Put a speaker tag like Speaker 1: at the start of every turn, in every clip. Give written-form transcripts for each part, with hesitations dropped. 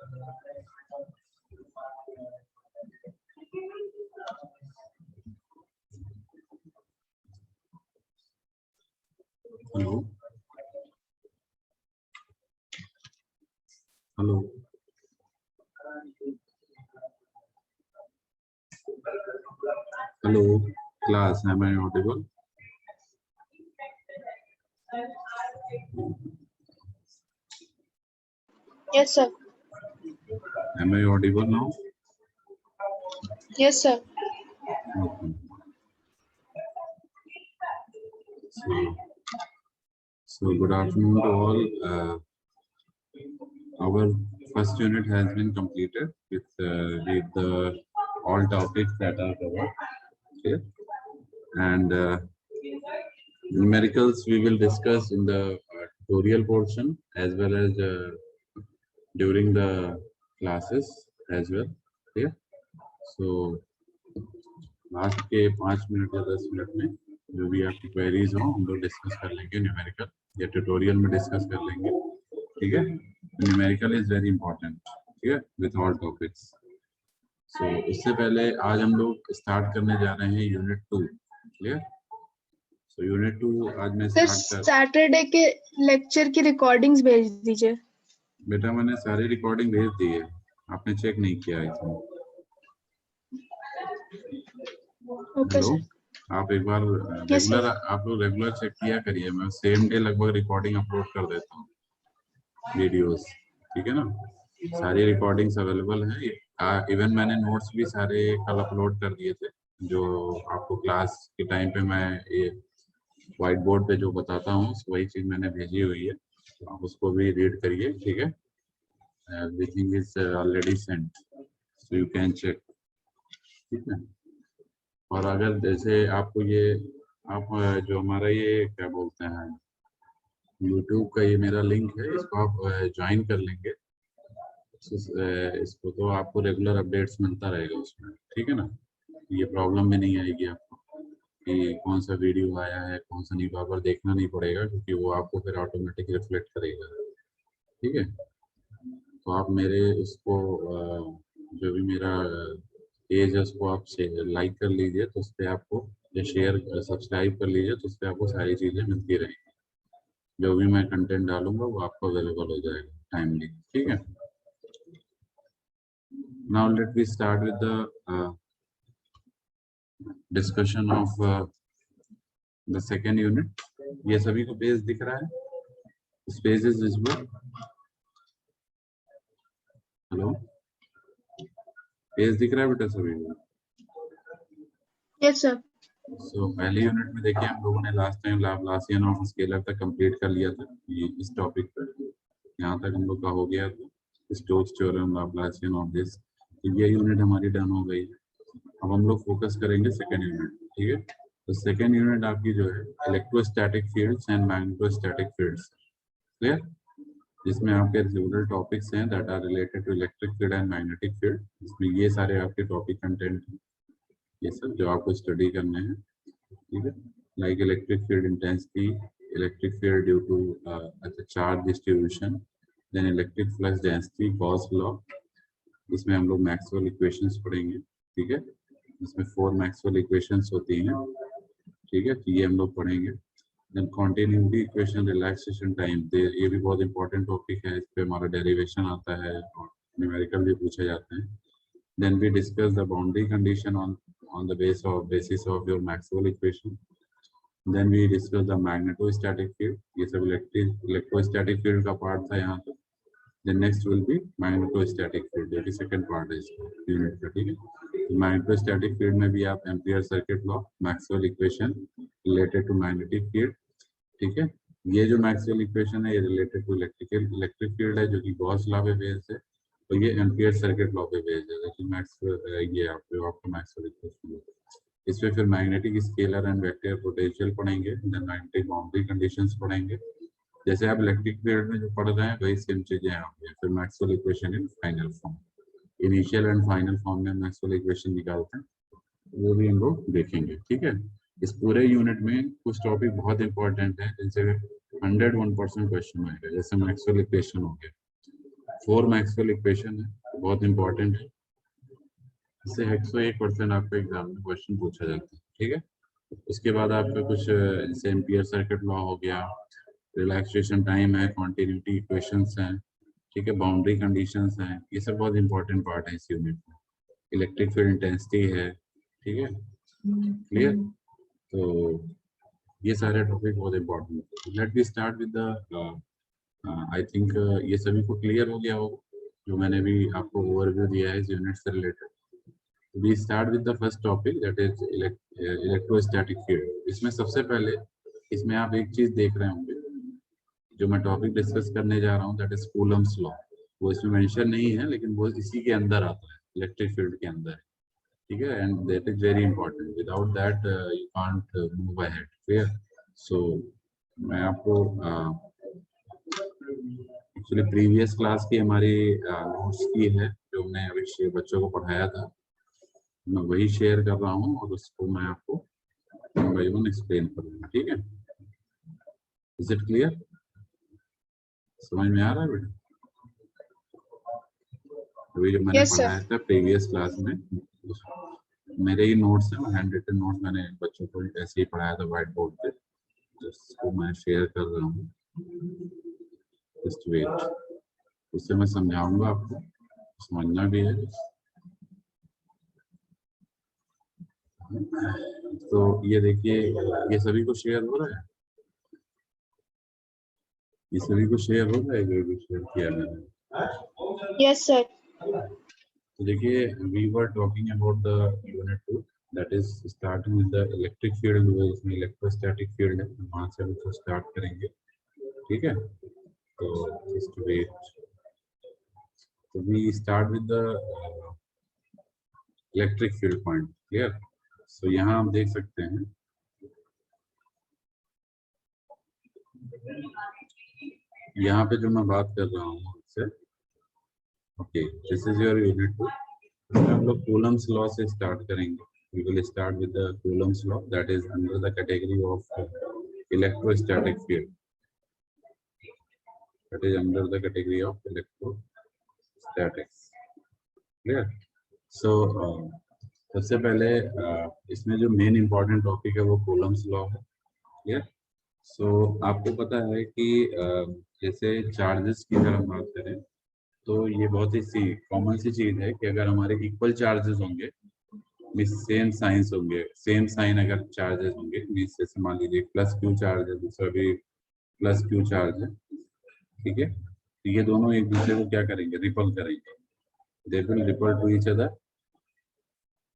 Speaker 1: Hello hello hello class, am I audible?
Speaker 2: Yes, sir.
Speaker 1: Am I audible now?
Speaker 2: Yes, sir.
Speaker 1: Okay. So good afternoon to all. Our first unit has been completed with the all topics that are covered. Okay. And numericals we will discuss in the tutorial portion as well as during the classes as well. Okay. So last के 5 minute या 10 minute में जो भी आपकी queries हो हम लोग discuss कर लेंगे न्यूमेरिकल या ट्यूटोरियल में डिस्कस कर लेंगे, ठीक है। न्यूमेरिकल इज वेरी इंपॉर्टेंट, ठीक है, विथ ऑल टॉपिक्स। सो उससे पहले आज हम लोग स्टार्ट करने जा रहे हैं यूनिट 2, क्लियर। सो यूनिट 2 आज मैं
Speaker 2: सैटरडे के लेक्चर की रिकॉर्डिंग्स भेज दीजिए।
Speaker 1: बेटा मैंने सारी रिकॉर्डिंग भेज दी है, आपने चेक नहीं किया है। हेलो, आप एक बार रेगुलर आप लोग रेगुलर चेक किया करिए, मैं सेम डे लगभग रिकॉर्डिंग अपलोड कर देता हूँ वीडियोस, ठीक है ना। सारी रिकॉर्डिंग्स अवेलेबल हैं, इवन मैंने नोट्स भी सारे कल अपलोड कर दिए थे, जो आपको क्लास के टाइम पे मैं ये व्हाइट बोर्ड पे जो बताता हूँ वही चीज मैंने भेजी हुई है, तो आप उसको भी रीड करिए, ठीक है। Everything is already sent, so you can check, ठीक है। और अगर जैसे आपको ये आप जो हमारा ये क्या बोलते हैं YouTube का ये मेरा लिंक है, इसको आप ज्वाइन कर लेंगे, इसको तो आपको रेगुलर अपडेट्स मिलता रहेगा उसमें, ठीक है ना। ये प्रॉब्लम भी नहीं आएगी आपको कि कौन सा वीडियो आया है कौन सा नहीं, बार देखना नहीं पड़ेगा, क्योंकि वो आपको फिर ऑटोमेटिक रिफ्लेक्ट करेगा, ठीक है। तो आप मेरे उसको जो भी मेरा पेज है उसको आप लाइक कर लीजिए, तो उस पर आपको या शेयर सब्सक्राइब कर लीजिए, तो उस पर आपको सारी चीज़ें मिलती रहेंगी, जो भी मैं कंटेंट डालूंगा वो आपको अवेलेबल हो जाएगा टाइमली, ठीक है। Now let we start with the discussion of the second unit. ये सभी को पेज दिख रहा है, इस page is visible. Hello, page दिख रहा है बेटा सभी को?
Speaker 2: Yes sir.
Speaker 1: सो पहले यूनिट में देखिए हम लोगों ने last time Laplacian of scalar तक कंप्लीट कर लिया था, ये इस टॉपिक पर यहाँ तक हम लोग का हो गया था, Stokes theorem, Laplacian of this, तो ये यूनिट हमारी डन हो गई। अब हम लोग फोकस करेंगे सेकेंड यूनिट, ठीक है। तो सेकेंड यूनिट आपकी जो है electrostatic fields and magnetostatic fields, clear, जिसमें आपके सेवरल टॉपिक्स हैं that are related to electric field and magnetic field, जिसमें ये सारे आपके टॉपिक कंटेंट हैं, ये सब जो आपको स्टडी करने हैं, ठीक है। Like electric field intensity, electric field due to charge distribution, then electric flux density, Gauss law, इसमें हम लोग मैक्सवेल इक्वेशंस पढ़ेंगे, ठीक है। इसमें 4 मैक्सवेल इक्वेशंस होती हैं, ठीक है, तो ये हम लोग पढ़ेंगे। Then continuity equation, relaxation time, ये भी बहुत इंपॉर्टेंट टॉपिक है, इस पे हमारा डेरिवेशन आता है और न्यूमेरिकल भी पूछे जाते हैं। Then we discuss the boundary condition on the basis of your Maxwell equation. Then we discuss the magnetostatic field, ये सब electrostatic field का पार्ट था यहाँ पे। Then next will be magnetostatic field, जो कि सेकंड पार्ट है इस यूनिट का, ठीक है। magnetostatic field में भी आप Ampere circuit law, Maxwell equation related to magnetic field, ठीक है। ये जो मैक्सवेल इक्वेशन है ये रिलेटेड टू इलेक्ट्रिक फील्ड है, जो कि गॉस लॉ पे बेस्ड है, तो ये एम्पियर सर्किट लॉ पे बेस्ड है, लेकिन ये आपका मैक्सवेल इक्वेशन है। इसमें फिर magnetic scalar and vector potential पढ़ेंगे, देन मैग्नेटिक बाउंड्री कंडीशंस पढ़ेंगे। जैसे आप इलेक्ट्रिक फील्ड में जो पढ़ रहे हैं वही सेम चीजें यहाँ पे। फिर Maxwell equation in final form, initial and final form में मैक्सवेल इक्वेशन निकालते हैं, वो भी हम लोग देखेंगे, ठीक है। इस पूरे यूनिट में कुछ टॉपिक बहुत इंपॉर्टेंट है, जिनसे 101% क्वेश्चन आएगा, जैसे मैक्सवेल इक्वेशन हो गया, 4 मैक्सवेल इक्वेशन है, बहुत इंपॉर्टेंट है। इससे 101% आपको एग्जाम में क्वेश्चन पूछा जाता है, ठीक है। उसके बाद आपका कुछ जैसे एम्पियर सर्किट लॉ हो गया, रिलैक्सेशन टाइम है, कॉन्टिन्यूटी इक्वेशंस हैं, ठीक है, बाउंड्री कंडीशंस हैं, ये सब बहुत इंपॉर्टेंट पार्ट है इस यूनिट में। इलेक्ट्रिक फील्ड इंटेंसिटी है, ठीक है, क्लियर। तो ये सारे टॉपिक बहुत इंपॉर्टेंट है। Let be start with the I think ये सभी को क्लियर हो गया होगा जो मैंने भी आपको ओवरव्यू दिया है इस यूनिट से related. We start with the first topic, that is electrostatic field. इसमें सबसे पहले इसमें आप एक चीज देख रहे होंगे, जो मैं टॉपिक डिस्कस करने जा रहा हूँ, that is Coulomb's law। वो इसमें मेंशन नहीं है लेकिन वो इसी के अंदर आता है, इलेक्ट्रिक फील्ड के अंदर, ठीक है। And that is very important, without that you can't move ahead, clear. So मैं आपको एक्चुअली प्रीवियस क्लास की हमारी नोट्स की है जो हमने अभी बच्चों को पढ़ाया था, मैं वही शेयर कर रहा हूँ और उसको मैं आपको वन बाय वन एक्सप्लेन करूंगा, ठीक है। Is it clear? समझ में आ रहा है बेटा? अभी जो मैंने पढ़ाया था प्रीवियस क्लास में, मेरे ही नोट्स हैं, हैंड रिटन नोट्स मैंने बच्चों को ऐसे ही पढ़ाया था व्हाइट बोर्ड पे, जिसको मैं शेयर कर रहा हूँ। जस्ट वेट, उससे मैं समझाऊंगा आपको, समझना भी है। तो ये देखिए, ये सभी को शेयर हो रहा है, ये सभी को शेयर हो रहा है, जो भी शेयर किया मैंने।
Speaker 2: Yes sir.
Speaker 1: तो देखिए, we were talking about the unit 2, that is starting with the electric field, इसमें इलेक्ट्रोस्टैटिक फील्ड है, वहां से हम इसको स्टार्ट करेंगे, ठीक है। तो जस्ट वेट, तो we start with the electric field point, clear. So यहाँ आप देख सकते हैं, यहाँ पे जो मैं बात कर रहा हूँ आपसे, okay, this is your unit 2। इसमें हम लोग कूलम्स लॉ से स्टार्ट करेंगे। We will start with the Coulomb's law, that is under the category of electrostatic field, that is under the category of electrostatics, clear. So सबसे पहले इसमें जो main important topic है वो कूलम्स लॉ है, clear. So आपको पता है कि जैसे चार्जेस की अगर हम बात करें तो ये बहुत ही कॉमन सी चीज है कि अगर हमारे इक्वल चार्जेस होंगे, मींस सेम साइंस होंगे, सेम साइन अगर चार्जेस होंगे, मींस जैसे मान लीजिए प्लस क्यू चार्ज है, दूसरा भी प्लस क्यू चार्ज है, ठीक है, तो ये दोनों एक दूसरे को क्या करेंगे, रिपल करेंगे, they will ripple to each other,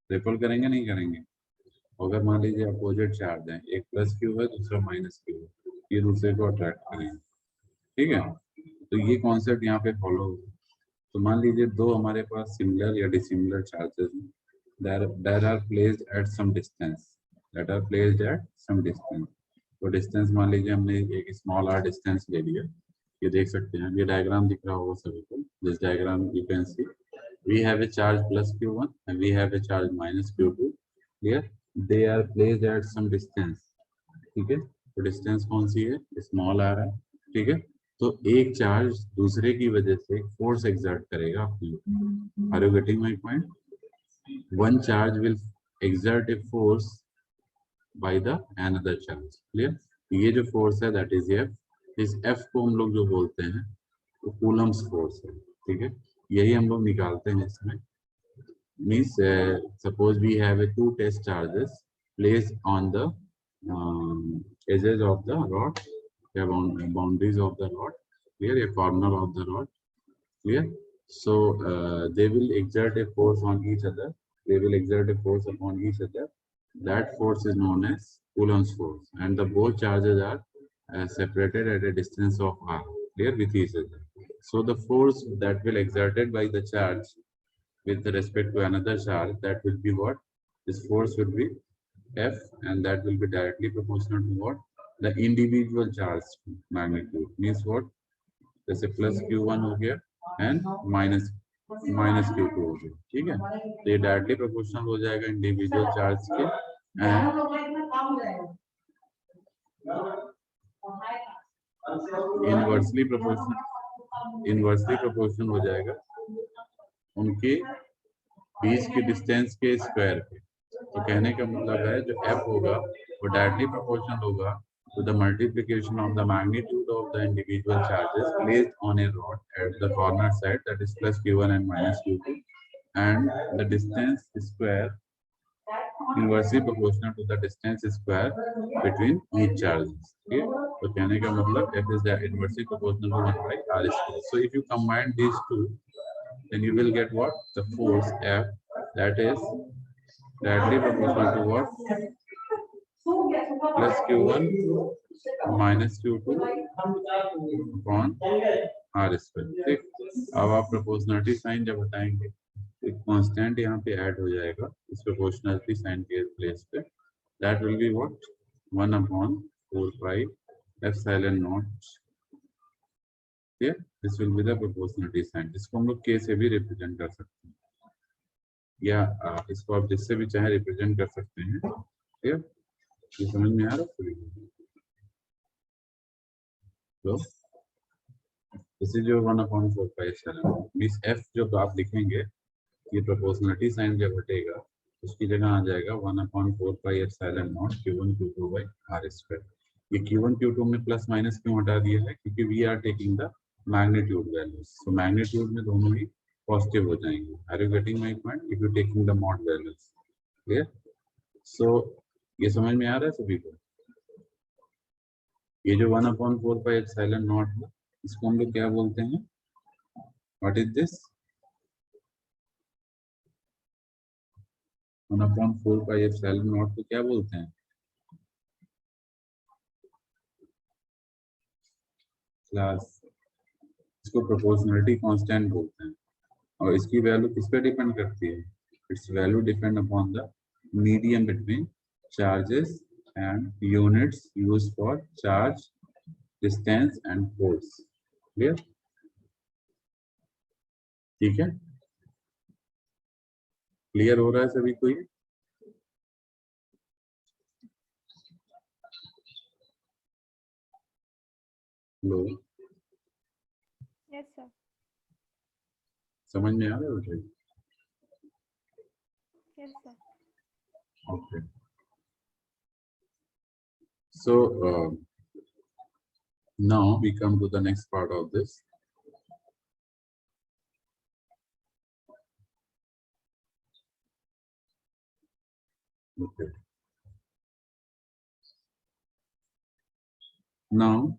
Speaker 1: ripple करेंगे नहीं करेंगे। अगर मान लीजिए अपोजिट चार्ज है, एक प्लस क्यू है दूसरा माइनस क्यू है, ये दूसरे को अट्रैक्ट करेंगे, ठीक है। तो ये कॉन्सेप्ट यहाँ पे फॉलो होगा। तो मान लीजिए दो हमारे पास सिमिलर या डिसिमिलर चार्जेस हैं, that are placed at some distance, that are placed at some distance। तो डिस्टेंस मान लीजिए हमने एक स्मॉल आर डिस्टेंस ले लिया, ये देख सकते हैं, ये डायग्राम दिख रहा होगा सभी को, this diagram you can see, we have a charge plus q1 and we have a charge minus q2, here they are placed at some distance, ठीक है। तो डिस्टेंस कौन सी है, स्मॉल आर है, ठीक है। तो एक चार्ज दूसरे की वजह से फोर्स एक्सर्ट करेगा आपके ऊपर। Are you getting my point? One charge will exert a force by the another charge, clear. ये जो फोर्स है दैट इज एफ, इस एफ को हम लोग जो बोलते हैं वो कूलम्स फोर्स है, ठीक है। यही हम लोग निकालते हैं इसमें, means suppose we have a two test charges placed on the edges of the rod, the boundaries of the rod, clear, a corner of the rod, clear. So they will exert a force on each other, they will exert a force upon each other, that force is known as Coulomb's force, and the both charges are separated at a distance of r, clear, with each other. So the force that will exerted by the charge with respect to another charge, that will be what, this force will be F, and that will be directly proportional to what, the individual charge magnitude, means what, जैसे plus q1 हो गया and minus q2 हो गया, ठीक है। तो ये directly proportional हो जाएगा इंडिविजुअल चार्ज के and inversely proportional inversely proportional हो जाएगा उनके बीच की डिस्टेंस के स्क्वायर पे। तो कहने का मतलब है जो f होगा वो डायरेक्टली प्रोपोर्शनल होगा to the multiplication of the magnitude of the individual charges placed on a rod at the corner side, that is plus q1 and minus q2, and the distance square inversely proportional to the distance square between each charges. Okay, तो कहने का मतलब f is inversely proportional to 1 by r square. So if you combine these two, then you will get what? The force F, that is directly proportional to what? Plus Q1 minus Q2 upon R square. ठीक, अब आप proportionality sign जब हटाएंगे एक constant यहाँ पे add हो जाएगा इस प्रोपोर्शनलिटी साइन के प्लेस पे, that will be what 1 upon 4 pi epsilon naught. Here this will be the proportionality sign. इसको हम लोग k से भी रिप्रेजेंट कर सकते हैं या इसको आप जिससे भी चाहे रिप्रेजेंट कर सकते हैं. ठीक, ये समझ में आ रहा है? तो इसी जो 1/4 pi epsilon मींस f जो आप लिखेंगे ये प्रोपोर्शनलिटी साइन जब हटेगा उसकी जगह आ जाएगा 1/4 pi epsilon naught q1 q2 by r square. ये q1 q2 में प्लस माइनस क्यों हटा दिया है? क्योंकि we are taking the magnitude values. So magnitude में दोनों ही पॉजिटिव हो जाएंगे. Are you getting my point? If you taking the mod values. Clear? So ये समझ में आ रहा है सभी को? ये जो 1/4 pi epsilon naught है इसको हम लोग क्या बोलते हैं? What is this? 1/4 pi epsilon naught को क्या बोलते हैं? क्लास इसको प्रोपोर्शनलिटी कांस्टेंट बोलते हैं. और इसकी वैल्यू किस पे डिपेंड करती है? It's value depend upon the medium between charges and units used for charge, distance and force. Clear? ठीक है, क्लियर हो रहा है सभी को? ये हेलो,
Speaker 3: यस सर.
Speaker 1: समझ में आ रहा है बेटा?
Speaker 3: Yes sir.
Speaker 1: Okay. So now we come to the next part of this. Okay. Now,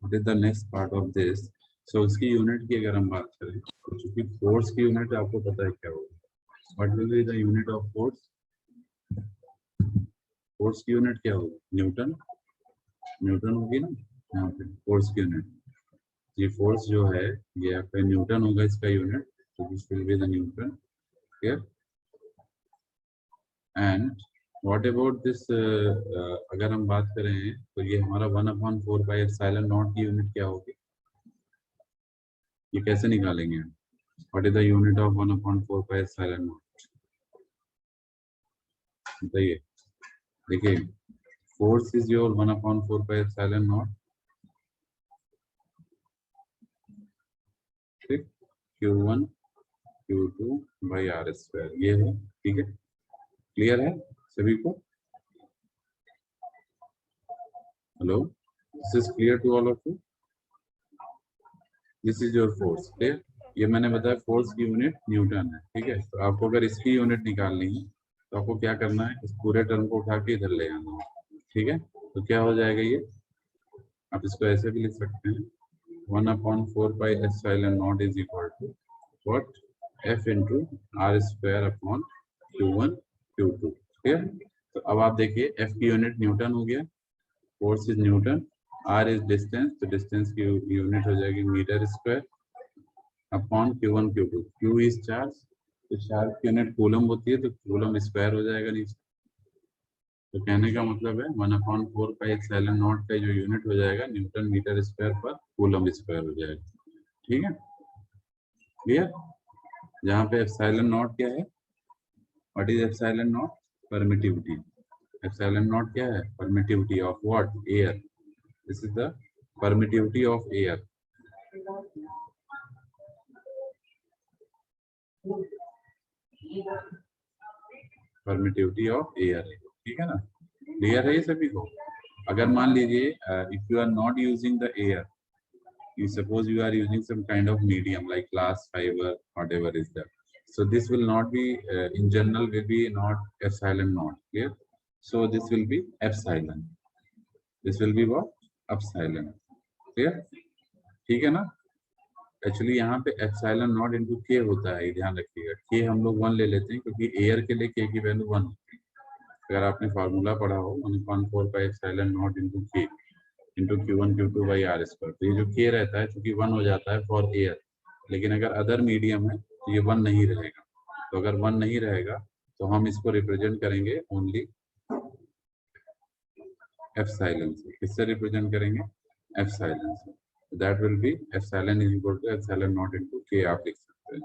Speaker 1: what is the next part of this? So इसकी यूनिट की अगर हम बात करें तो चूंकि फोर्स की यूनिट आपको पता है क्या होगा. What will be the unit of force? Force की यूनिट क्या होगी? न्यूटन. न्यूटन होगी ना यहाँ पे फोर्स की यूनिट. ये फोर्स जो है ये आपका न्यूटन होगा इसका यूनिट. तो this will be the Newton. Clear? And what about this? अगर हम बात करें तो ये हमारा 1/4 pi epsilon naught की यूनिट क्या होगी? ये कैसे निकालेंगे? What is the unit of 1/4 pi epsilon naught? बताइए. देखिए force is your 1/4 pi epsilon naught. ठीक, q1 q2 by r square ये है. ठीक है, क्लियर है सभी को? Hello, this is clear to all of you? This is your force. Clear? ये मैंने बताया फोर्स की यूनिट न्यूटन है. ठीक है, तो आपको अगर इसकी यूनिट निकालनी है तो आपको क्या करना है? इस पूरे टर्म को उठा के इधर ले आना है. ठीक है, तो क्या हो जाएगा ये? आप इसको ऐसे भी लिख सकते हैं 1/4 pi epsilon naught is equal to what? f into r square upon q1 q2. Clear? तो अब आप देखिए f की यूनिट न्यूटन हो गया, force is newton, r is distance, तो डिस्टेंस की यूनिट हो जाएगी metre square upon q1 q2. q is charge, तो चार्ज की यूनिट कूलम होती है तो कूलम स्क्वायर हो जाएगा नीचे. तो कहने का मतलब है 1/4 pi epsilon naught का जो यूनिट हो जाएगा न्यूटन मीटर स्क्वायर पर कूलम स्क्वायर हो जाएगा. ठीक है, क्लियर? जहाँ पे एप्सिलॉन नॉट क्या है? What is epsilon not? Permittivity. Epsilon not क्या है? Permittivity of what? Air. This is the permittivity of air. Permittivity of air, ठीक है ना, क्लियर है ये सभी को। अगर मान लीजिए if you are not using the air, you suppose you are using some kind of medium like glass, fiber, whatever is there, so this will not be in general will be not epsilon naught, clear? So this will be epsilon, this will be what, epsilon, clear? ठीक है ना। Actually यहाँ पे epsilon naught into k होता है, ध्यान रखिएगा, k हम लोग 1 ले लेते हैं क्योंकि एयर के लिए k की वैल्यू 1 होती है। अगर आपने फार्मूला पढ़ा हो 1/4 pi epsilon naught into k into Q1 Q2 by R square, तो ये जो k रहता है चूंकि 1 हो जाता है फॉर एयर, लेकिन अगर अदर मीडियम है तो ये 1 नहीं रहेगा। तो अगर 1 नहीं रहेगा तो हम इसको रिप्रेजेंट करेंगे ओनली एप्सिलॉन से। किससे रिप्रेजेंट करेंगे, एप्सिलॉन से। That will be epsilon is equal to epsilon naught into K, आप लिख सकते हैं,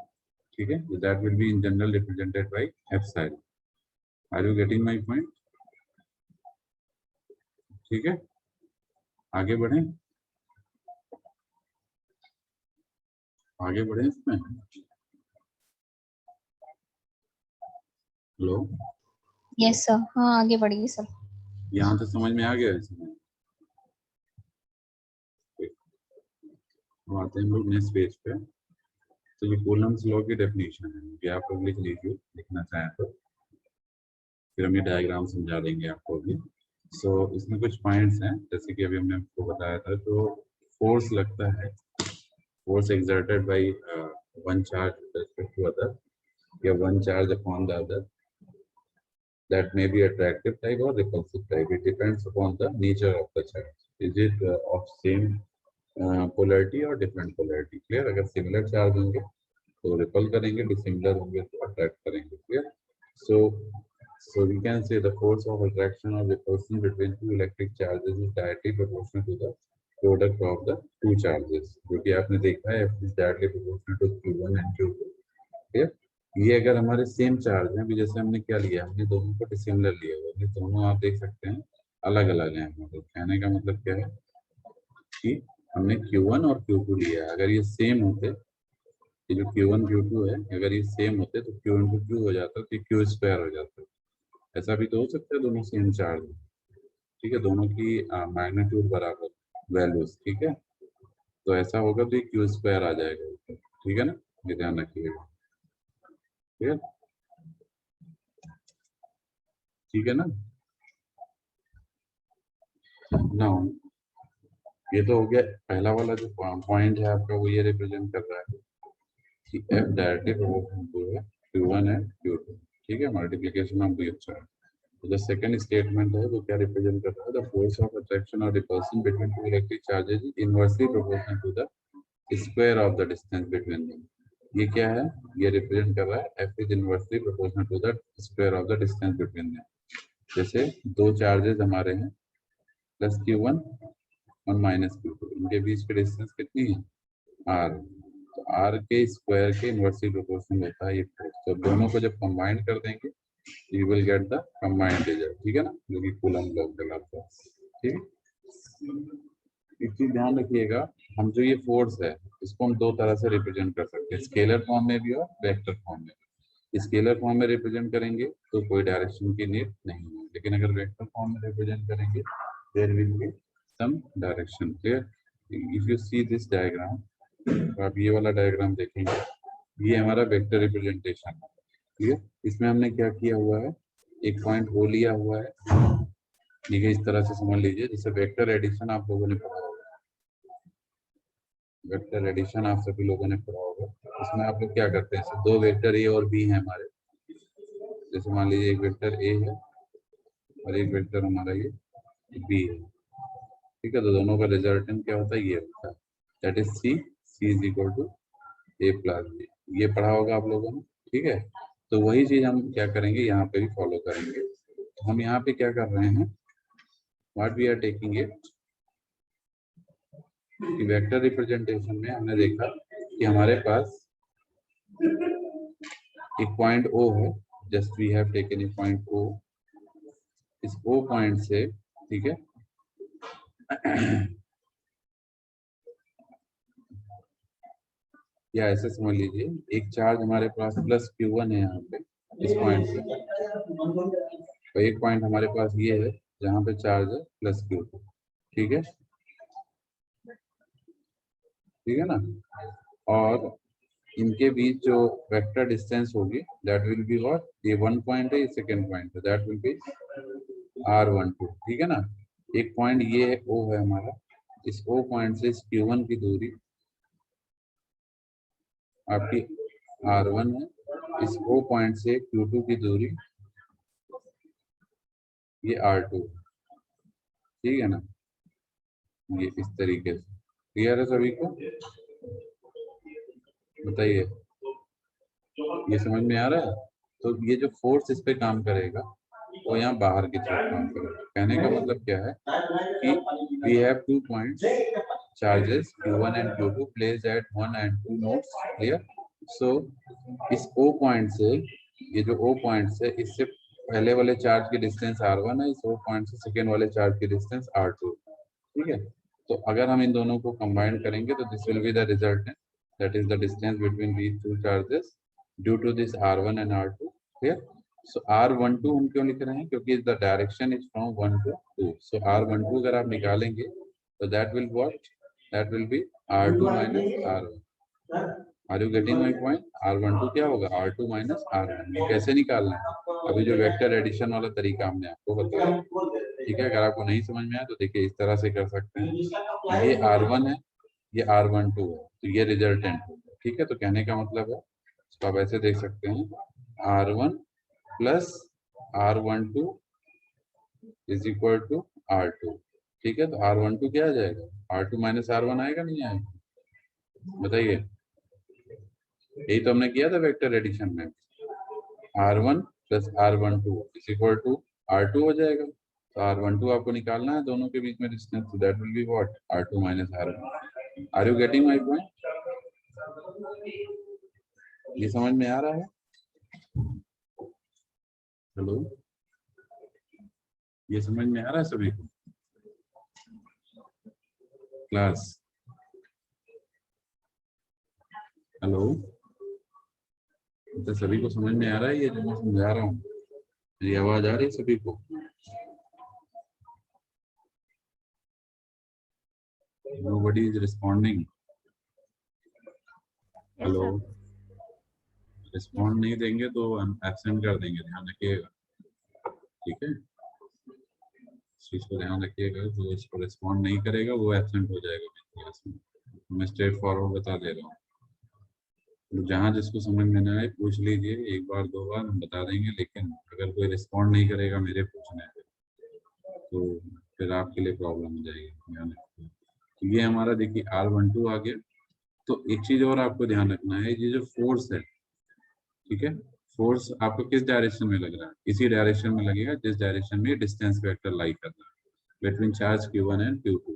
Speaker 1: ठीक है। That will be in general represented by epsilon. Are you getting my point? ठीक है, आगे बढ़ें, आगे बढ़े इसमें। हेलो,
Speaker 4: यस सर, हाँ आगे बढ़िए सर।
Speaker 1: यहाँ तो समझ में आ गया इसमें। अब आते हैं हम लोग नेक्स्ट पेज पे। तो ये कूलम्स लॉ की डेफिनेशन है, ये आप लोग लिख लीजिए, लिखना चाहें तो, फिर हम ये डायग्राम समझा देंगे आपको भी। सो इसमें कुछ पॉइंट्स हैं, जैसे कि अभी हमने आपको बताया था, तो फोर्स लगता है, force exerted by one charge with respect to other, या one charge upon the other, that may be attractive type or repulsive type. It depends upon the nature of the charge. Is it of same polarity or different polarity? Clear? अगर similar charge होंगे तो repel करेंगे, dissimilar होंगे तो attract करेंगे। Clear? So we can say the force of attraction or repulsion between two electric charges is directly proportional to the product of the two charges, जो कि आपने देखा है F is directly proportional to Q1 and Q2। Clear? ये अगर हमारे same charge हैं, अभी जैसे हमने क्या लिया, हमने दोनों को डिसिमिलर लिया हुआ है, दोनों आप देख सकते हैं अलग अलग हैं। मतलब कहने का मतलब क्या है कि हमने Q1 और Q2 लिया है, अगर ये सेम होते, ये जो Q1 Q2 है, अगर ये सेम होते तो Q into Q हो जाता, तो Q स्क्वायर हो जाता। ऐसा भी तो हो सकता है, दोनों सेम चार्ज, ठीक है, दोनों की मैग्नीट्यूड बराबर वैल्यूज, ठीक है, तो ऐसा होगा तो Q स्क्वायर आ जाएगा, ठीक है ना, ये ध्यान रखिएगा। ठीक है ना। नाउ ये तो हो गया पहला वाला जो पॉइंट है आपका, वो ये रिप्रेजेंट कर रहा है कि F डायरेक्टली प्रोपोर्शनल टू है Q1 एंड Q2, ठीक है, मल्टीप्लिकेशन ऑफ दी चार्ज। तो जो सेकंड स्टेटमेंट है वो क्या रिप्रेजेंट कर रहा है, द फोर्स ऑफ अट्रैक्शन और repulsion between two electric charges is inversely proportional to the square of the distance between them. ये क्या है, ये रिप्रेजेंट कर रहा है F is inversely proportional to the square of the distance between them. जैसे दो चार्जेस हमारे हैं प्लस Q1 और माइनस Q2, इनके बीच की डिस्टेंस कितनी है, R, तो R के स्क्वायर के इनवर्सली प्रोपोर्शनल होता है ये फोर्स। तो दोनों को जब कंबाइन कर देंगे you will get the combined result, ठीक है ना, जो कि कूलम लॉ कहलाता है। ठीक है, एक चीज ध्यान रखिएगा, हम जो ये फोर्स है इसको हम दो तरह से रिप्रेजेंट कर सकते हैं, स्केलर फॉर्म में भी और वेक्टर फॉर्म में भी। स्केलर फॉर्म में रिप्रेजेंट करेंगे तो कोई डायरेक्शन की नीड नहीं है, लेकिन अगर वेक्टर फॉर्म में रिप्रेजेंट करेंगे there will be some direction. Clear? If you see this diagram, तो आप ये वाला डायग्राम देखेंगे, ये हमारा वेक्टर रिप्रेजेंटेशन है। क्लियर? इसमें हमने क्या किया हुआ है, एक पॉइंट वो लिया हुआ है, ठीक है, इस तरह से समझ लीजिए, जैसे वेक्टर एडिशन आप लोगों ने पढ़ा होगा, वेक्टर एडिशन आप सभी लोगों ने पढ़ा होगा। इसमें आप लोग क्या करते हैं, दो वेक्टर ए और बी हैं हमारे, जैसे मान लीजिए एक वेक्टर ए है और एक वेक्टर हमारा ये बी है, ठीक है, तो दोनों का रिजल्टेंट क्या होता है, ये होता है, that is C, C is equal to A plus B, ये पढ़ा होगा आप लोगों ने। ठीक है, तो वही चीज हम क्या करेंगे, यहाँ पे भी फॉलो करेंगे। तो हम यहाँ पे क्या कर रहे हैं, what we are taking it, vector representation में हमने देखा कि हमारे पास एक पॉइंट O है, just we have taken a point O, इस O पॉइंट से, ठीक है, या ऐसे समझ लीजिए एक चार्ज हमारे पास प्लस Q1 है यहाँ पे इस पॉइंट से, तो एक पॉइंट हमारे पास ये है जहाँ पे चार्ज है प्लस Q2, ठीक है, ठीक है ना। और इनके बीच जो वेक्टर डिस्टेंस होगी दैट विल बी व्हाट, ये वन पॉइंट है, ये सेकंड पॉइंट है, दैट विल बी R12, ठीक है ना। एक पॉइंट ये है O है हमारा, इस O पॉइंट से इस Q1 की दूरी आपकी R1 है, इस O पॉइंट से Q2 की दूरी ये R2, ठीक है ना। ये इस तरीके से क्लियर है सभी को, बताइए ये समझ में आ रहा है। तो ये जो फोर्स इस पे काम करेगा वो यहाँ बाहर की तरफ काम करेगा। कहने का मतलब क्या है कि we have 2 points charges Q1 and Q2 placed at 1 and 2 nodes, clear. So इस O पॉइंट से, ये जो O पॉइंट से इससे पहले वाले चार्ज की डिस्टेंस R1 है, इस O पॉइंट से सेकेंड वाले चार्ज की डिस्टेंस R2, ठीक है। तो अगर हम इन दोनों को कंबाइन करेंगे तो this will be the resultant, that is the distance between these two charges due to this R1 and R2, clear. So R12 हम क्यों लिख रहे हैं, क्योंकि the direction is from 1 to 2, so R12 अगर आप निकालेंगे तो that will what, that will be R2 minus R1। Are you getting my point. R12 क्या होगा, R2 minus R1। ये कैसे निकालना है, अभी जो वेक्टर एडिशन वाला तरीका हमने आपको बताया, ठीक है। अगर आपको नहीं समझ में आया तो देखिए इस तरह से कर सकते हैं, ये R1 है, ये R12 है, तो ये रिजल्टेंट है, ठीक है। तो कहने का मतलब है, इसको आप ऐसे देख सकते हैं, R1 plus R12 is equal to R2, ठीक है। तो R12 क्या आ जाएगा, R2 minus R1 आएगा, नहीं आएगा, बताइए। यही तो हमने किया था वेक्टर एडिशन में, R1 plus R12 is equal to R2 हो जाएगा। तो R12 आपको निकालना है दोनों के बीच में डिस्टेंस, तो that will be what, R2 minus R1। Are you getting my point, ये समझ में आ रहा है। हेलो, ये समझ में आ रहा है सभी को क्लास, हेलो, तो सभी को समझ में आ रहा है ये जो मैं समझा रहा हूँ, मेरी आवाज आ रही है सभी को। Nobody is responding.
Speaker 3: Yes,
Speaker 1: hello,
Speaker 3: sir.
Speaker 1: Respond नहीं देंगे तो हम एब्सेंट कर देंगे, ध्यान रखिएगा, ठीक है। इस चीज को ध्यान रखिएगा, जो इसको रिस्पॉन्ड नहीं करेगा वो एब्सेंट हो जाएगा क्लास में। मैं स्ट्रेट फॉरवर्ड बता दे रहा हूँ, तो जहाँ जिसको समझ में ना आए पूछ लीजिए, एक बार दो बार हम बता देंगे, लेकिन अगर कोई रिस्पॉन्ड नहीं करेगा मेरे पूछने पे तो फिर आपके लिए प्रॉब्लम हो जाएगी, ध्यान रखिए। तो ये हमारा देखिए R12 आ गया। तो एक चीज और आपको ध्यान रखना है, ये जो फोर्स है, ठीक है, फोर्स आपको किस डायरेक्शन में लग रहा है, इसी डायरेक्शन में लगेगा जिस डायरेक्शन में डिस्टेंस वेक्टर लाई कर रहा है between charge Q1 and Q2।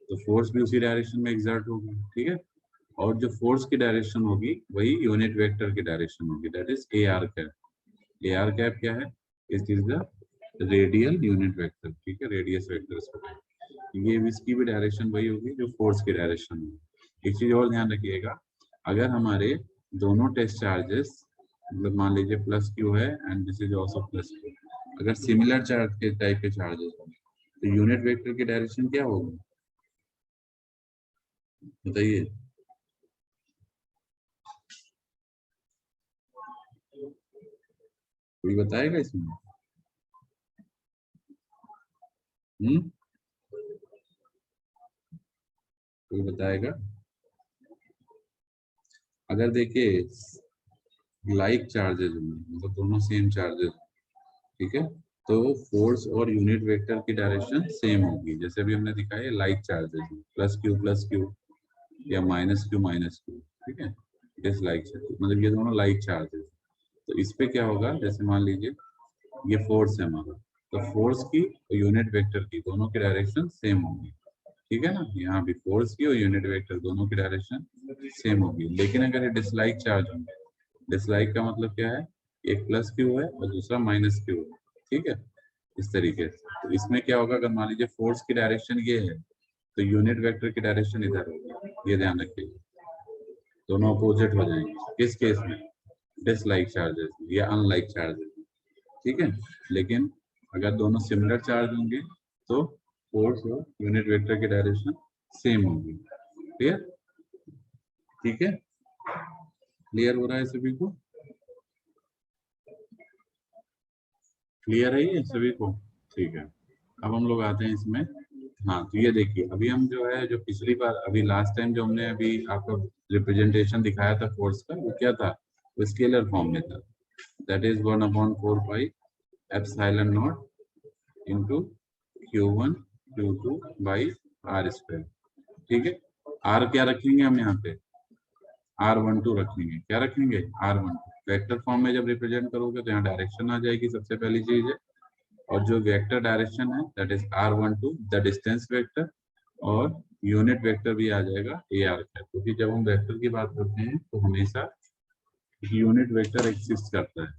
Speaker 1: तो फोर्स भी उसी डायरेक्शन में एग्जर्ट होगी, ठीक है। और जो फोर्स की डायरेक्शन होगी वही यूनिट वेक्टर की डायरेक्शन होगी, that is AR cap. AR cap क्या है, it is the radial unit vector, ठीक है, रेडियस वेक्टर इसको कहते हैं। ये इसकी भी डायरेक्शन वही होगी जो फोर्स की डायरेक्शन होगी। एक चीज और ध्यान रखिएगा, अगर हमारे दोनों टेस्ट चार्जेस, मतलब मान लीजिए प्लस Q है and this is also plus Q, अगर सिमिलर चार्ज के टाइप के चार्जेस होंगे तो यूनिट वेक्टर की डायरेक्शन क्या होगी, बताइए। कोई बताएगा इसमें, कोई बताएगा। अगर देखिए लाइक चार्जेस मतलब दोनों सेम चार्जेस, ठीक है, तो फोर्स और यूनिट वेक्टर की डायरेक्शन सेम होगी। जैसे अभी हमने दिखाया लाइक चार्जेस प्लस क्यू या माइनस क्यू, ठीक है, इस लाइक मतलब ये दोनों लाइक चार्जेस। तो इस पे क्या होगा, जैसे मान लीजिए ये फोर्स है हमारा, तो फोर्स की और यूनिट वेक्टर की दोनों की डायरेक्शन सेम होगी, ठीक है ना। यहाँ भी फोर्स की और यूनिट वेक्टर दोनों की डायरेक्शन सेम होगी। लेकिन अगर ये डिसलाइक चार्ज होंगे, डिसलाइक का मतलब क्या है, एक प्लस क्यू है और दूसरा माइनस क्यू है, ठीक है, इस तरीके से। तो इसमें क्या होगा, अगर मान लीजिए फोर्स की डायरेक्शन ये है तो यूनिट वेक्टर की डायरेक्शन इधर होगी, ये ध्यान रखिए। दोनों अपोजिट हो जाएंगे। किस केस में? डिसलाइक चार्जेस या अनलाइक चार्जेस, ठीक है। लेकिन अगर दोनों सिमिलर चार्ज होंगे तो फोर्स और यूनिट वेक्टर की डायरेक्शन सेम होगी। क्लियर? ठीक है, क्लियर हो रहा है सभी को? क्लियर है ये सभी को? ठीक है, अब हम लोग आते हैं इसमें। हाँ, तो ये देखिए, अभी हम जो है, जो पिछली बार, अभी लास्ट टाइम जो हमने अभी आपको रिप्रेजेंटेशन दिखाया था फोर्स का, वो क्या था? वो स्केलर फॉर्म में था। That is 1/4 pi epsilon naught into Q1 Q2 by R square. ठीक है, आर क्या रखेंगे हम यहाँ पे? R12 रखेंगे। क्या रखेंगे? R12। वेक्टर फॉर्म में जब रिप्रेजेंट करोगे तो यहाँ डायरेक्शन आ जाएगी, सबसे पहली चीज है। और जो वेक्टर डायरेक्शन है that is R12 the distance vector, और यूनिट वेक्टर भी आ जाएगा AR का, क्योंकि जब हम वेक्टर की बात करते हैं तो हमेशा यूनिट वेक्टर एक्सिस्ट करता है,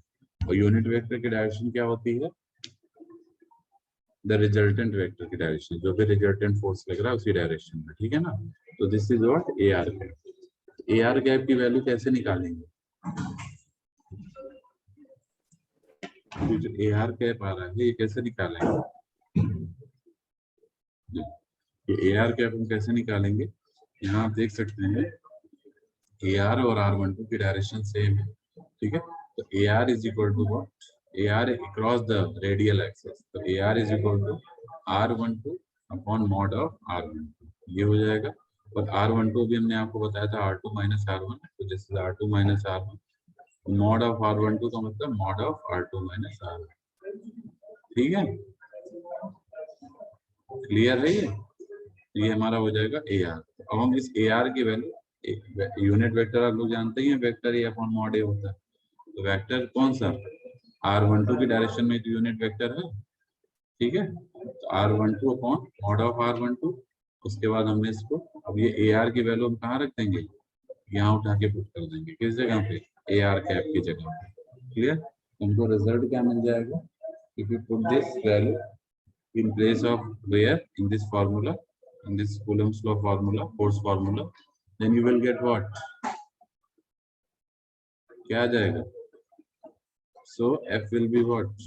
Speaker 1: और यूनिट वेक्टर की डायरेक्शन क्या होती है? द रिजल्टेंट वेक्टर की डायरेक्शन, जो भी रिजल्टेंट फोर्स लग रहा है उसी डायरेक्शन में। ठीक है ना? तो this is what AR gap. AR gap की वैल्यू कैसे निकालेंगे? ये जो AR गैप आ रहा है ये कैसे निकालेंगे? ये AR गैप हम कैसे निकालेंगे? यहाँ आप देख सकते हैं AR और R12 की डायरेक्शन सेम है। ठीक है, तो AR is equal to what? AR across the radial axis, तो AR is equal to R12 upon mod of R12, ये हो जाएगा। और R12 भी हमने आपको बताया था R2 माइनस R1, तो this is R2 minus R1। Mod of R12 का मतलब mod of R2 minus R1। ठीक है, क्लियर है ये हमारा हो जाएगा AR। अब हम इस AR की वैल्यू, यूनिट वेक्टर आप लोग जानते ही हैं, vector A upon mod A होता है। तो वेक्टर कौन सा? R12 की डायरेक्शन में जो यूनिट वेक्टर है, ठीक है, तो R12 upon mod of R12। उसके बाद हमने इसको, अब ये AR की वैल्यू हम कहाँ रख देंगे? यहाँ उठा के पुट कर देंगे। किस जगह पे? AR कैप की जगह पे। क्लियर? हमको रिजल्ट क्या मिल जाएगा? If you put this value in place of where, in this formula, in this Coulomb's law formula, force formula, then you will get what? क्या आ जाएगा? So F will be what?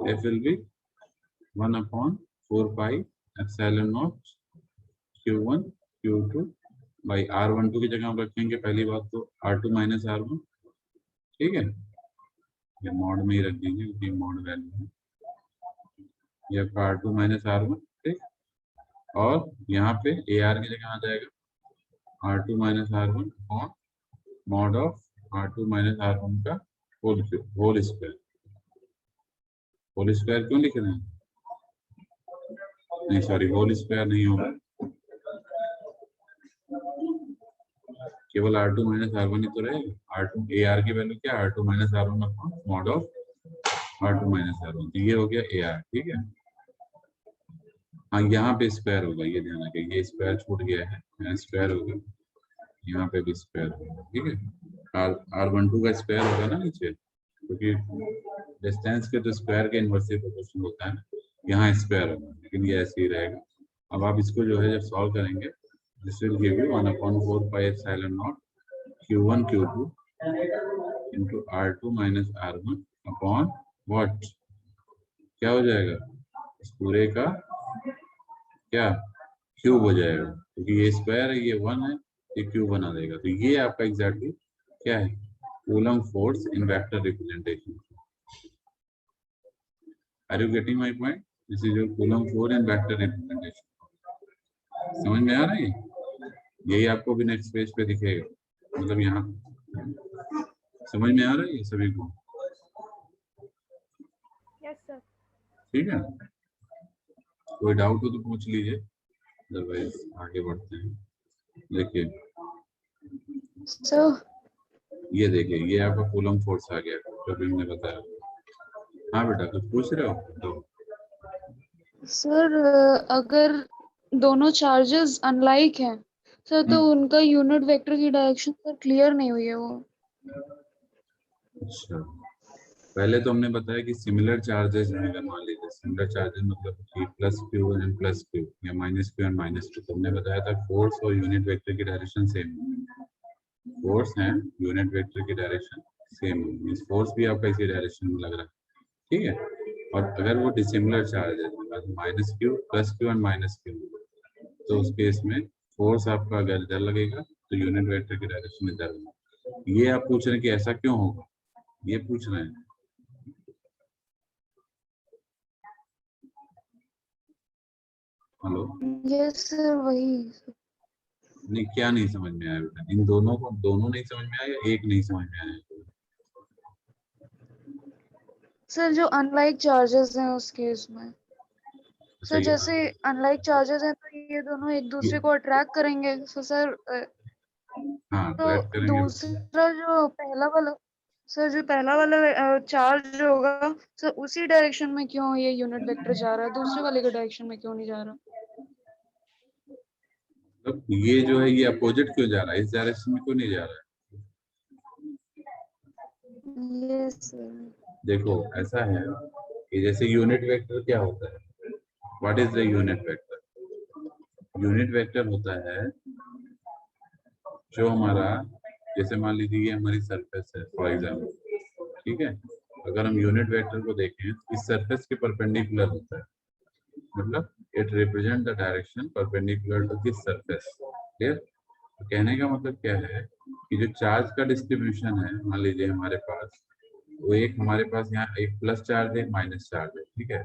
Speaker 1: F will be 1/4 pi epsilon naught Q1 Q2 by R12 की जगह हम रखेंगे पहली बात तो R2 minus R1। ठीक है, ये मॉड में ही रख देंगे क्योंकि मॉड वैल्यू है, ये आपका R2 माइनस R1। ठीक, और यहाँ पे AR की जगह आ जाएगा R2 माइनस R1 और mod of R2 minus R1 का होल स्क्वायर। होल स्क्वायर क्यों लिख रहे हैं? नहीं सॉरी, होल स्क्वायर नहीं होगा, केवल R2 माइनस R1 ही तो रहेगा। R2 AR की वैल्यू क्या? R2 minus R1 upon mod of R2 minus R1, तो ये हो गया AR। ठीक है, हाँ यहाँ पे स्क्वायर होगा, ये ध्यान रखिए, ये स्क्वायर छूट गया है, यहाँ स्क्वायर होगा, यहाँ पे भी स्क्वायर होगा। ठीक है, R12 का स्क्वायर होगा ना नीचे, क्योंकि डिस्टेंस के तो स्क्वायर के इनवर्सली प्रोपोर्शनल होता है, यहाँ स्क्वायर होगा, लेकिन ये ऐसे ही रहेगा। अब आप इसको जो है जब सॉल्व करेंगे, this will give you 1/4 pi epsilon not Q1 Q2 into R2 minus R1 upon what? क्या हो जाएगा? इस पूरे का क्या? क्यूब हो जाएगा, क्योंकि ये स्क्वायर है, ये 1 है, ये क्यूब बना देगा। तो ये आपका एग्जैक्टली क्या है? Coulomb force in vector representation. Are you getting my point? This is your coulomb force in vector representation. समझ में आ रहा है? यही आपको भी नेक्स्ट पेज पे दिखेगा, मतलब यहाँ। समझ में आ रहा है ये सभी को?
Speaker 3: Yes sir.
Speaker 1: ठीक है, कोई डाउट हो तो पूछ लीजिए, अदरवाइज आगे बढ़ते हैं। देखिए,
Speaker 2: सर
Speaker 1: ये देखिए, ये आपका कूलम फोर्स आ गया जो भी हमने बताया। हाँ बेटा, कुछ पूछ रहे हो तो?
Speaker 2: सर अगर दोनों चार्जेस अनलाइक हैं सर, तो उनका यूनिट वेक्टर की डायरेक्शन सर क्लियर नहीं हुई है वो।
Speaker 1: अच्छा, पहले तो हमने बताया कि सिमिलर चार्जेस हैं, अगर मान लीजिए सिमिलर चार्जेस मतलब कि plus Q and plus Q या minus Q and minus Q, तो हमने बताया था फोर्स और यूनिट वेक्टर की डायरेक्शन सेम है। फोर्स है यूनिट वेक्टर की डायरेक्शन सेम है, मींस फोर्स भी आपका इसी डायरेक्शन में लग रहा है, ठीक है। और अगर वो डिसिमिलर चार्ज है minus Q plus Q and minus Q, तो उस केस में फोर्स आपका अगर इधर लगेगा तो यूनिट वेक्टर की डायरेक्शन इधर लगेगा। ये आप पूछ रहे हैं कि ऐसा क्यों होगा, ये पूछ रहे हैं। हेलो,
Speaker 2: यस सर, वही।
Speaker 1: नहीं क्या नहीं समझ में आया बेटा, इन दोनों को, दोनों नहीं समझ में आया या एक नहीं समझ में आया?
Speaker 3: सर जो अनलाइक चार्जेस हैं उस केस में, सर
Speaker 1: सही है।
Speaker 3: जैसे अनलाइक चार्जेस हैं तो ये दोनों एक दूसरे को अट्रैक्ट करेंगे, तो सर
Speaker 1: हाँ
Speaker 3: तो
Speaker 1: ट्रैक करेंगे बेटा।
Speaker 3: दूसरा जो पहला वाला, सर जो पहला वाला चार्ज होगा, सर उसी डायरेक्शन में क्यों ये यूनिट वेक्टर जा रहा है, दूसरे वाले के डायरेक्शन में क्यों नहीं जा रहा?
Speaker 1: तो ये जो है ये अपोजिट क्यों जा रहा है, इस डायरेक्शन में क्यों नहीं जा रहा है?
Speaker 3: Yes sir.
Speaker 1: देखो ऐसा है कि जैसे यूनिट वेक्टर क्या होता है, what is the unit vector? Unit vector होता है जो हमारा, जैसे मान लीजिए ये हमारी सरफेस है फॉर एग्जाम्पल, ठीक है। अगर हम यूनिट वेक्टर को देखें तो इस सरफेस के परपेंडिकुलर होता है, मतलब it represent the direction perpendicular to this surface, clear. तो कहने का मतलब क्या है कि जो चार्ज का डिस्ट्रीब्यूशन है, मान लीजिए हमारे पास, वो एक हमारे पास यहाँ एक प्लस चार्ज है एक माइनस चार्ज है, ठीक है।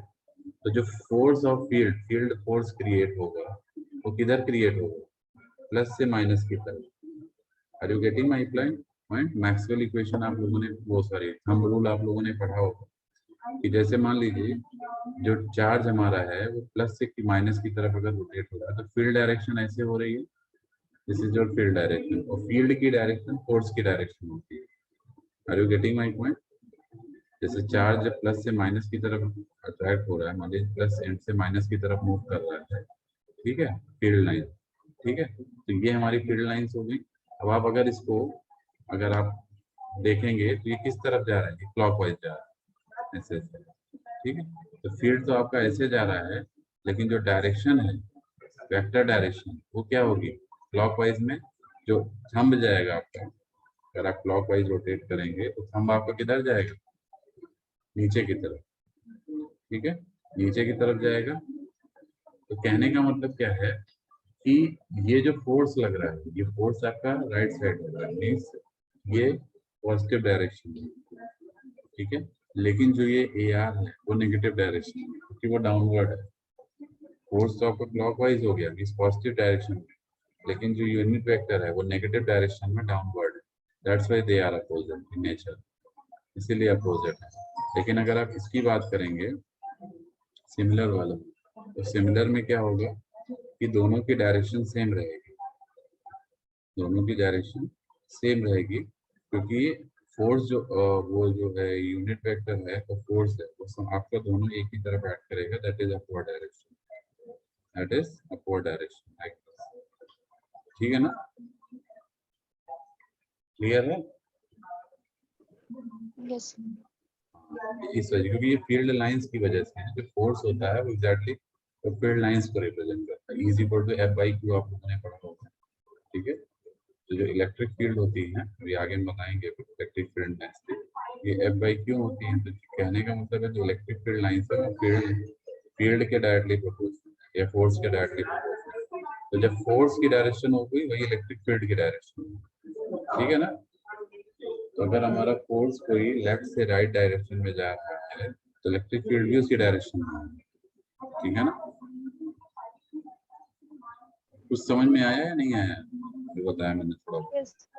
Speaker 1: तो जो force of field force create होगा वो किधर क्रिएट होगा, प्लस से माइनस की तरफ। Are you getting my point? Maxwell equation आप लोगों ने, वो सॉरी थंब रूल आप लोगों ने पढ़ा होगा कि जैसे मान लीजिए जो चार्ज हमारा है वो प्लस से माइनस की तरफ अगर रोटेट हो रहा है तो फील्ड डायरेक्शन ऐसे हो रही है, this is your field direction, और फील्ड की डायरेक्शन फोर्स की डायरेक्शन होती है। Are you getting my point? जैसे चार्ज जब प्लस से माइनस की तरफ अट्रैक्ट हो रहा है, मान लीजिए प्लस एंड से माइनस की तरफ मूव कर रहा है, ठीक है, फील्ड लाइन, ठीक है। तो ये हमारी फील्ड लाइंस हो गई। अब आप अगर इसको, अगर आप देखेंगे तो ये किस तरफ जा रहा है, ये क्लॉकवाइज जा रहा है, ऐसे ऐसे, ठीक है। तो फील्ड तो आपका ऐसे जा रहा है, लेकिन जो डायरेक्शन है वेक्टर डायरेक्शन वो क्या होगी, क्लॉकवाइज में। जो थंब जाएगा आपका, अगर आप क्लॉकवाइज रोटेट करेंगे तो थंब आपका किधर जाएगा, नीचे की तरफ, ठीक है, नीचे की तरफ जाएगा। तो कहने का मतलब क्या है कि ये जो फोर्स लग रहा है ये फोर्स आपका राइट साइड लग रहा है, मीन्स ये पॉजिटिव डायरेक्शन है, ठीक है। लेकिन जो ये ए आर है वो नेगेटिव डायरेक्शन है, क्योंकि वो डाउनवर्ड है। फोर्स तो आपका क्लॉकवाइज हो गया, मीन्स पॉजिटिव डायरेक्शन में, लेकिन जो यूनिट वेक्टर है वो नेगेटिव डायरेक्शन में डाउनवर्ड है। That's why they are opposite in nature, इसीलिए अपोजिट है। लेकिन अगर आप इसकी बात करेंगे सिमिलर वाला, तो सिमिलर में क्या होगा कि दोनों की डायरेक्शन सेम रहेगी, दोनों की डायरेक्शन सेम रहेगी, क्योंकि फोर्स जो वो जो है यूनिट वेक्टर है तो फोर्स है वो आपका दोनों एक ही तरफ ऐड करेगा, that is upward direction, that is upward direction, ठीक है ना, क्लियर है?
Speaker 3: यस
Speaker 1: इस वजह, क्योंकि ये फील्ड लाइंस की वजह से है, जो फोर्स होता है वो एग्जैक्टली तो फील्ड लाइंस को रिप्रेजेंट करता है। Is equal to F by Q आप लोगों ने पढ़ा होगा, ठीक है। तो जो इलेक्ट्रिक फील्ड होती है, अभी आगे हम बताएंगे इलेक्ट्रिक फील्ड लाइंस, ये एफ बाई क्यू होती है। तो कहने का मतलब है जो इलेक्ट्रिक फील्ड लाइंस है वो फील्ड के डायरेक्टली प्रोपोर्शनल या फोर्स के डायरेक्टली प्रोपोर्शनल। तो जब फोर्स की डायरेक्शन हो गई वही इलेक्ट्रिक फील्ड की डायरेक्शन, ठीक है ना। तो अगर हमारा फोर्स कोई लेफ्ट से राइट डायरेक्शन में जा रहा है तो इलेक्ट्रिक फील्ड भी उसी डायरेक्शन में होगा, ठीक है ना। कुछ समझ में आया या नहीं आया, जो बताया मैंने थोड़ा।
Speaker 3: यस।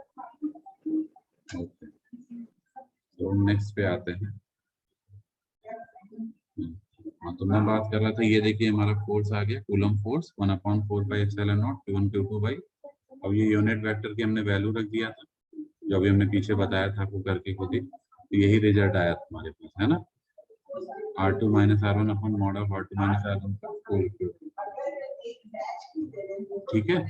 Speaker 1: ओके, तो नेक्स्ट पे आते हैं। हाँ, तो मैं बात कर रहा था, ये देखिए हमारा फोर्स आ गया, coulomb force 1/4 Q1 Q2 by. अब ये यूनिट वेक्टर की हमने वैल्यू रख दिया था, जो अभी हमने पीछे बताया था आपको करके खुद ही, तो यही रिजल्ट आया था हमारे पास, है ना। R2 - R1 upon mod of R2 - R1 का होल क्यूब, ठीक है।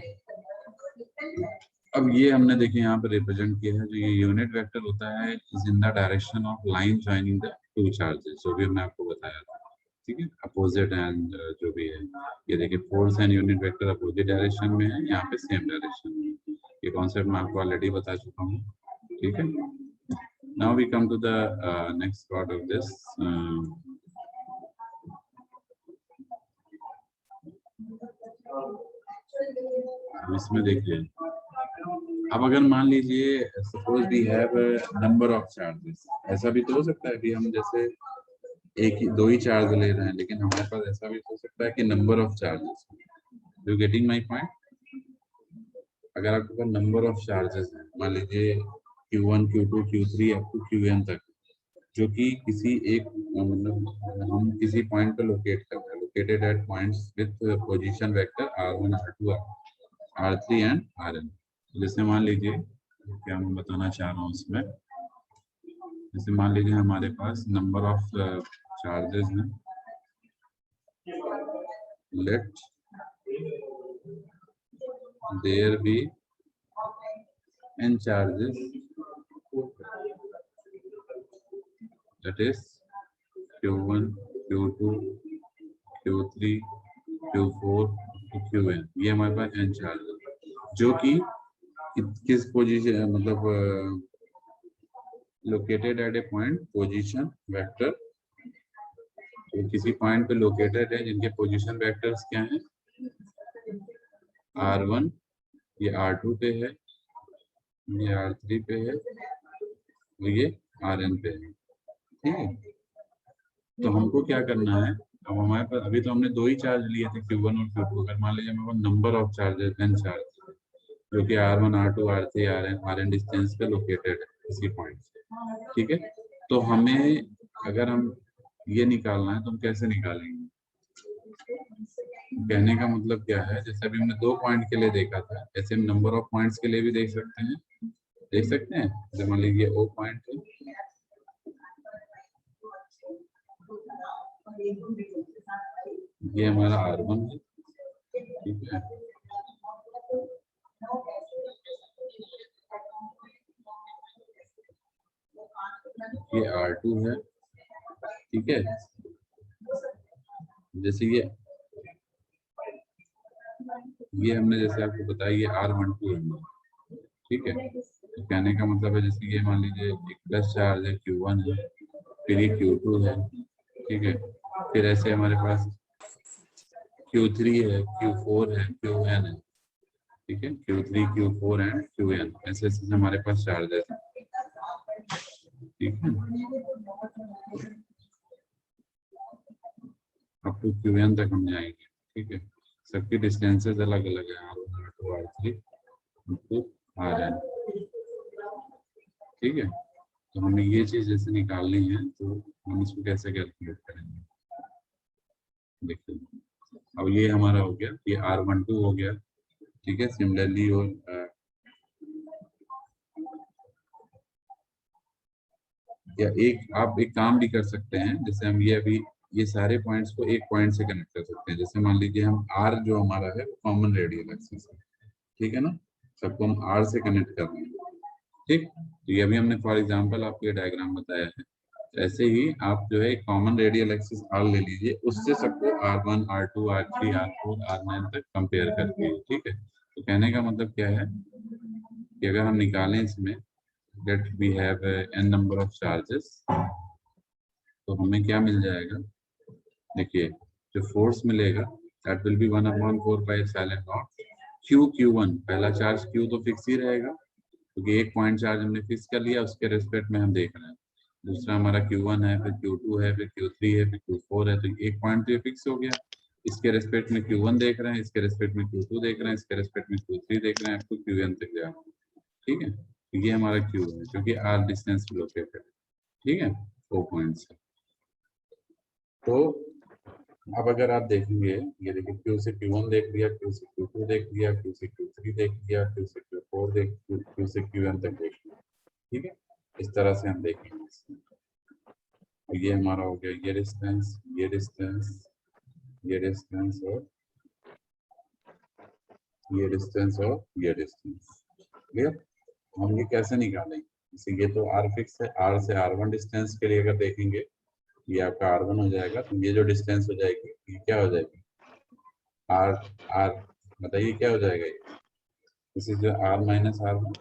Speaker 1: अब ये हमने देखिए यहाँ पे रिप्रेजेंट किया है, जो ये यूनिट वेक्टर होता है is in the direction of line joining the two charges, जो भी हमने आपको बताया था, ठीक है, अपोजिट एंड जो भी है, ये देखिए force and unit vector opposite direction में है, यहाँ पे सेम डायरेक्शन में, ये कॉन्सेप्ट मैं आपको ऑलरेडी बता चुका हूँ, ठीक है। Now we come to the next part of this. इसमें देखिए, अब अगर मान लीजिए suppose we have number of charges, ऐसा भी तो हो सकता है कि हम जैसे एक ही दो ही चार्ज ले रहे हैं, लेकिन हमारे पास ऐसा भी हो सकता है कि number of charges, you getting my point. अगर आपके पास नंबर ऑफ चार्जेस हैं, मान लीजिए Q1 Q2 Q3 up to Qn तक, जो कि किसी एक मतलब हम किसी पॉइंट पे लोकेट कर रहे हैं, located at points with position vector R1 R2 R3 and Rn। जैसे मान लीजिए, क्या मैं बताना चाह रहा हूँ इसमें, जैसे मान लीजिए हमारे पास नंबर ऑफ चार्जेस हैं, let there be n charges, that is Q1 Q2 Q3 Q4 Qn, ये हमारे पास n चार्ज है, जो कि किस पोजीशन मतलब located at A point position vector, तो किसी पॉइंट पे लोकेटेड है जिनके पोजीशन वेक्टर्स क्या हैं, R1, ये R2 पे है, ये R3 पे है, और ये Rn पे है, ठीक है। तो हमको क्या करना है, अब हमारे पास अभी तो हमने दो ही चार्ज लिए थे Q1 और Q2, अगर मान लीजिए हमारे पास number of charges n charge, जो कि R1 R2 R3 Rn distance पे लोकेटेड है किसी पॉइंट से, ठीक है। तो हमें अगर हम ये निकालना है तो हम कैसे निकालेंगे, कहने का मतलब क्या है, जैसे अभी हमने दो पॉइंट के लिए देखा था, ऐसे हम नंबर ऑफ पॉइंट्स के लिए भी देख सकते हैं, जैसे मान लीजिए O पॉइंट है, ये हमारा R1 है, ठीक है, ये R2 है, ठीक है, जैसे ये हमने जैसे आपको बताया ये R12 है, ठीक है। तो कहने का मतलब है, जैसे ये मान लीजिए एक प्लस चार्ज है Q1 है, फिर ये Q2 है, ठीक है, फिर ऐसे हमारे पास Q3 है, Q4 है, Qn है, ठीक है, Q3 Q4 एंड Qn, ऐसे ऐसे हमारे पास चार्जेस है, ठीक है, अप टू Qn तक हम जाएंगे, ठीक है। सबकी डिस्टेंसेस अलग अलग है, R1 R2 R3 तो Rn, ठीक है। तो हमें ये चीज जैसे निकालनी है, तो हम इसको कैसे कैलकुलेट करेंगे, देखिए, अब ये हमारा हो गया, ये R12 हो गया, ठीक है। सिमिलरली और या आप एक काम भी कर सकते हैं, जैसे हम ये अभी ये सारे पॉइंट्स को एक पॉइंट से कनेक्ट कर सकते हैं, जैसे मान लीजिए हम R जो हमारा है कॉमन रेडियल एक्सिस है, ठीक है ना, सबको हम R से कनेक्ट कर रहे हैं, ठीक। तो ये अभी हमने फॉर एग्जांपल आपको ये डायग्राम बताया है, ऐसे ही आप जो है कॉमन रेडियल एक्सिस R ले लीजिए, उससे सबको R1 R2 R3 R4 R9 तक कंपेयर करके, ठीक है। तो कहने का मतलब क्या है कि अगर हम निकालें इसमें that we have n number of charges, तो हमें क्या मिल जाएगा, देखिए जो फोर्स मिलेगा that will be 1/4 by epsilon naught Q1, पहला चार्ज Q तो फिक्स ही रहेगा, क्योंकि एक पॉइंट चार्ज हमने फिक्स कर लिया, उसके रेस्पेक्ट में हम देख रहे हैं। दूसरा हमारा Q1 है, फिर Q2 है, फिर Q3 है, फिर Q4 है, तो एक पॉइंट तो ये फिक्स हो गया, इसके रेस्पेक्ट में Q1 देख रहे हैं, इसके रेस्पेक्ट में Q2 देख रहे हैं, इसके रेस्पेक्ट में Q3 देख रहे हैं, तो Qn तक जा रहे हैं, ठीक है। तो ये हमारा Q है, क्योंकि R डिस्टेंस पे लोकेटेड है, ठीक है, 4 पॉइंट्स है। तो अब अगर आप देखेंगे, ये देखिए Q से Q1 देख लिया, Q से Q2 देख लिया, Q से Q3 देख लिया, Q से Q4 देख, Q से Qn तक देख लिया, ठीक है। इस तरह से हम देखेंगे। तो ये हमारा हो गया ये डिस्टेंस, ये डिस्टेंस, ये डिस्टेंस और ये डिस्टेंस और ये डिस्टेंस, क्लियर? हम ये कैसे निकालेंगे? जैसे ये तो आर फिक्स है, आर से R1 डिस्टेंस के लिए अगर देखेंगे ये आपका R1 हो जाएगा, तो ये जो डिस्टेंस हो जाएगी ये क्या हो जाएगी? आर आर बताइए क्या हो जाएगा ये? This is R - R1